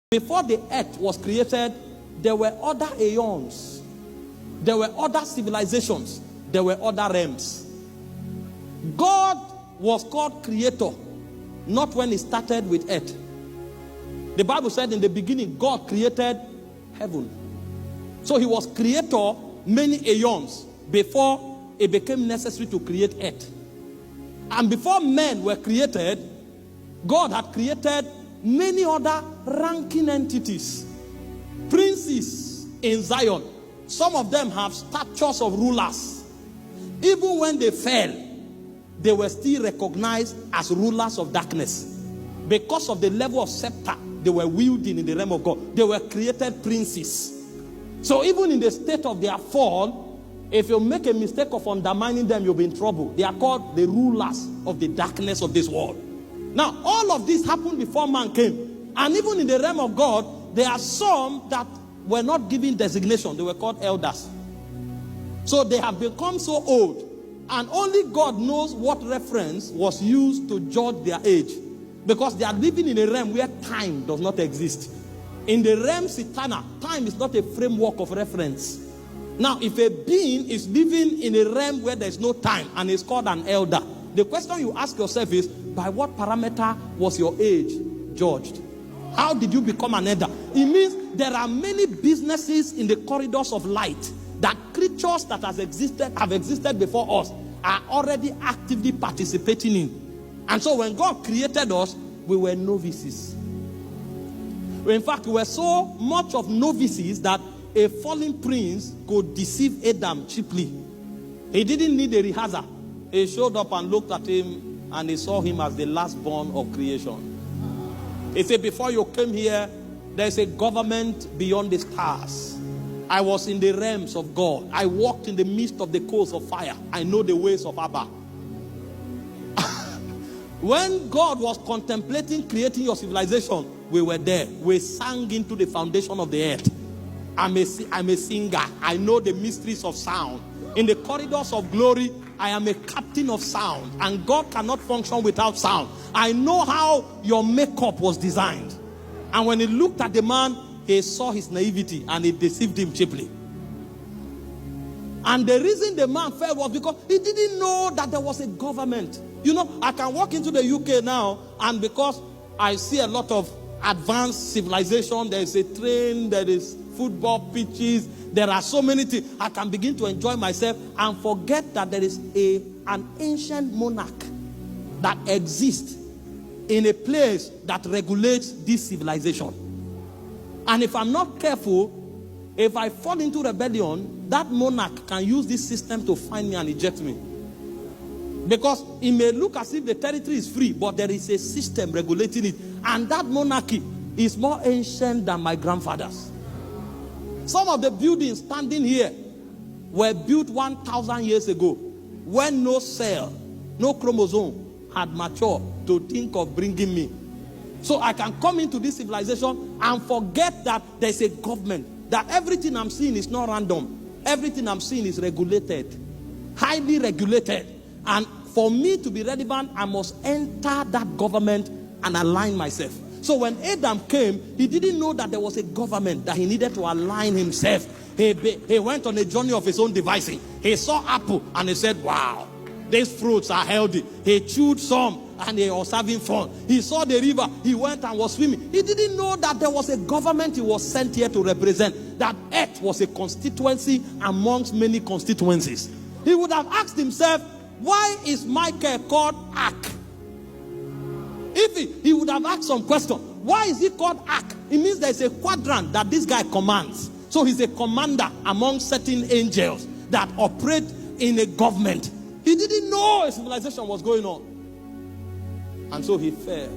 Before the earth was created, there were other aeons. There were other civilizations. There were other realms. God was called creator, not when he started with earth. The Bible said in the beginning, God created heaven. So he was creator many aeons before it became necessary to create earth. And before men were created, God had created many other ranking entities. Princes in Zion. Some of them have statues of rulers. Even when they fell, they were still recognized as rulers of darkness. Because of the level of scepter they were wielding in the realm of God. They were created princes. So even in the state of their fall, if you make a mistake of undermining them, you'll be in trouble. They are called the rulers of the darkness of this world. Now, all of this happened before man came. And even in the realm of God, there are some that were not given designation. They were called elders. So they have become so old. And only God knows what reference was used to judge their age. Because they are living in a realm where time does not exist. In the realms eternal, time is not a framework of reference. Now, if a being is living in a realm where there is no time and is called an elder, the question you ask yourself is, by what parameter was your age judged? How did you become an elder? It means there are many businesses in the corridors of light that creatures that have existed before us are already actively participating in. And so when God created us, we were novices. In fact, we were so much of novices that a fallen prince could deceive Adam cheaply. He didn't need a rehearsal. He showed up and looked at him, and he saw him as the last born of creation. He said, before you came here, there's a government beyond the stars. I was in the realms of God. I walked in the midst of the coals of fire. I know the ways of Abba. When God was contemplating creating your civilization, we were there. We sang into the foundation of the earth. I'm a singer. I know the mysteries of sound. In the corridors of glory, I am a captain of sound. And God cannot function without sound. I know how your makeup was designed. And when he looked at the man, he saw his naivety and it deceived him cheaply. And the reason the man fell was because he didn't know that there was a government. You know, I can walk into the UK now, and because I see a lot of advanced civilization, there is a train, there is football pitches, there are so many things, I can begin to enjoy myself and forget that there is an ancient monarch that exists in a place that regulates this civilization. And if I'm not careful, if I fall into rebellion, that monarch can use this system to find me and eject me. Because it may look as if the territory is free, but there is a system regulating it. And that monarchy is more ancient than my grandfather's. Some of the buildings standing here were built 1,000 years ago, when no cell, no chromosome had matured to think of bringing me. So I can come into this civilization and forget that there's a government, that everything I'm seeing is not random. Everything I'm seeing is regulated, highly regulated. And for me to be relevant, I must enter that government and align myself. So when Adam came, he didn't know that there was a government, that he needed to align himself. He went on a journey of his own devising. He saw apple and he said, wow, these fruits are healthy. He chewed some and he was having fun. He saw the river. He went and was swimming. He didn't know that there was a government he was sent here to represent. That earth was a constituency amongst many constituencies. He would have asked himself, why is Michael called Ark? If he would have asked some question, why is he called Ark? It means there's a quadrant that this guy commands. So he's a commander among certain angels that operate in a government. He didn't know a civilization was going on. And so he fell.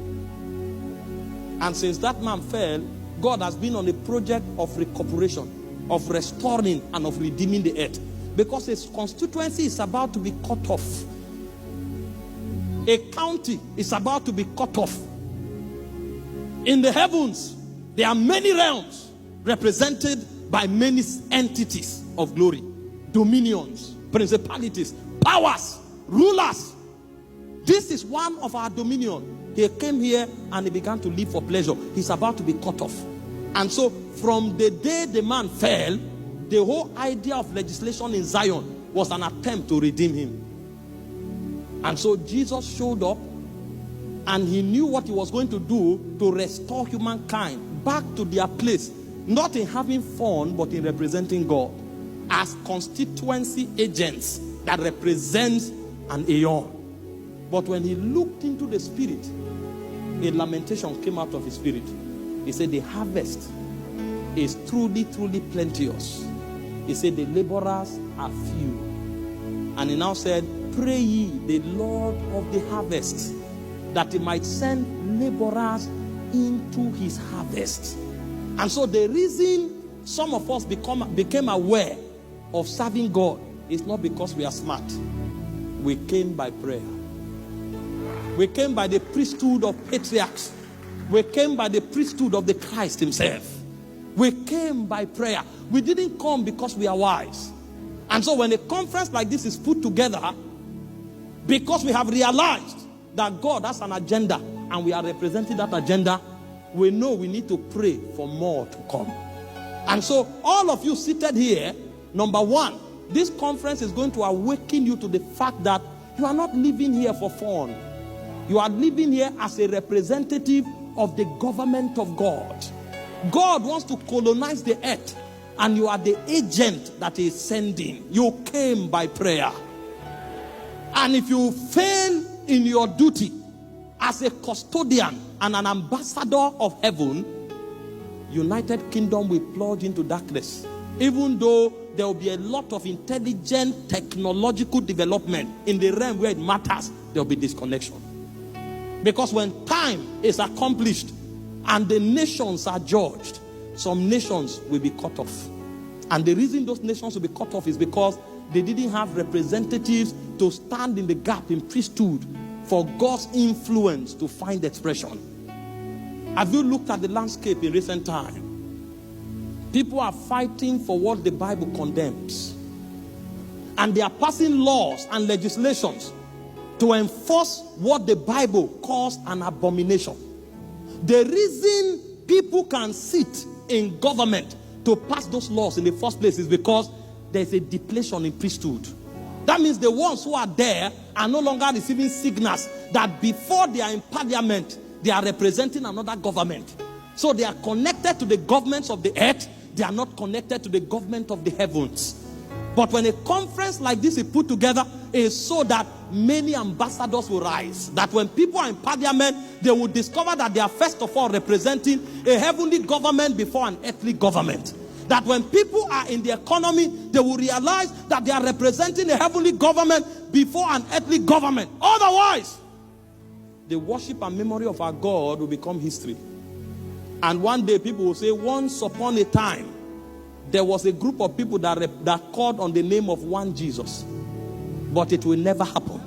And since that man fell, God has been on a project of recuperation, of restoring and of redeeming the earth. Because his constituency is about to be cut off. A county is about to be cut off. In the heavens, there are many realms represented by many entities of glory, dominions, principalities, powers, rulers. This is one of our dominion. He came here and he began to live for pleasure. He's about to be cut off. And so from the day the man fell, the whole idea of legislation in Zion was an attempt to redeem him. And so Jesus showed up, and he knew what he was going to do to restore humankind back to their place, not in having fun, but in representing God as constituency agents that represents an aeon. But when he looked into the spirit, a lamentation came out of his spirit. He said, the harvest is truly, truly plenteous. He said, the laborers are few. And he now said, pray ye the Lord of the harvest, that he might send laborers into his harvest. And so the reason some of us became aware of serving God is not because we are smart. We came by prayer. We came by the priesthood of patriarchs. We came by the priesthood of the Christ himself. We came by prayer. We didn't come because we are wise. And so when a conference like this is put together, because we have realized that God has an agenda and we are representing that agenda, we know we need to pray for more to come. And so all of you seated here, number one, this conference is going to awaken you to the fact that you are not living here for fun. You are living here as a representative of the government of God. God wants to colonize the earth, and you are the agent that he is sending. You came by prayer. And if you fail in your duty as a custodian and an ambassador of heaven, United Kingdom will plunge into darkness. Even though there will be a lot of intelligent technological development in the realm where it matters, there will be disconnection. Because when time is accomplished and the nations are judged, some nations will be cut off. And the reason those nations will be cut off is because they didn't have representatives to stand in the gap in priesthood for God's influence to find expression. Have you looked at the landscape in recent time? People are fighting for what the Bible condemns. And they are passing laws and legislations to enforce what the Bible calls an abomination. The reason people can sit in government to pass those laws in the first place is because there's a depletion in priesthood. That means the ones who are there are no longer receiving signals that before they are in parliament, they are representing another government. So they are connected to the governments of the earth. They are not connected to the government of the heavens. But when a conference like this is put together, it's so that many ambassadors will rise. That when people are in parliament, they will discover that they are first of all representing a heavenly government before an earthly government. That when people are in the economy, they will realize that they are representing a heavenly government before an earthly government. Otherwise, the worship and memory of our God will become history. And one day people will say, once upon a time, there was a group of people that called on the name of one Jesus. But it will never happen.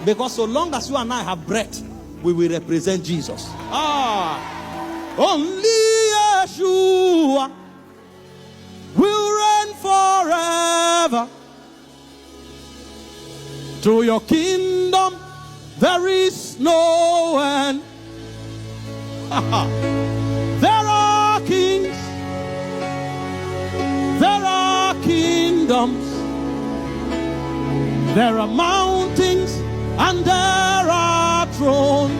Because so long as you and I have breath, we will represent Jesus. Only Yeshua will reign forever. To your kingdom there is no end. There are kings, there are kingdoms, there are mountains, and there are thrones.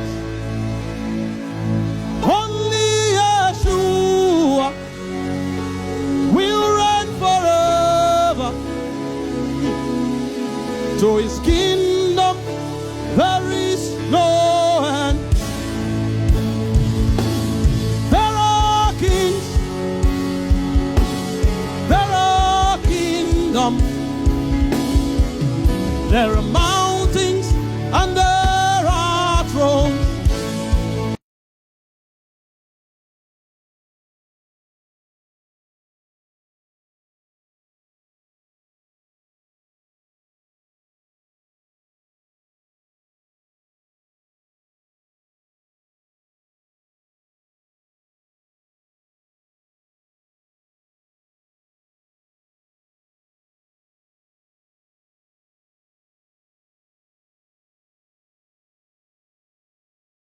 Only Yeshua will reign forever. To his kingdom there is no end. There are kings, there are kingdoms, there are mountains,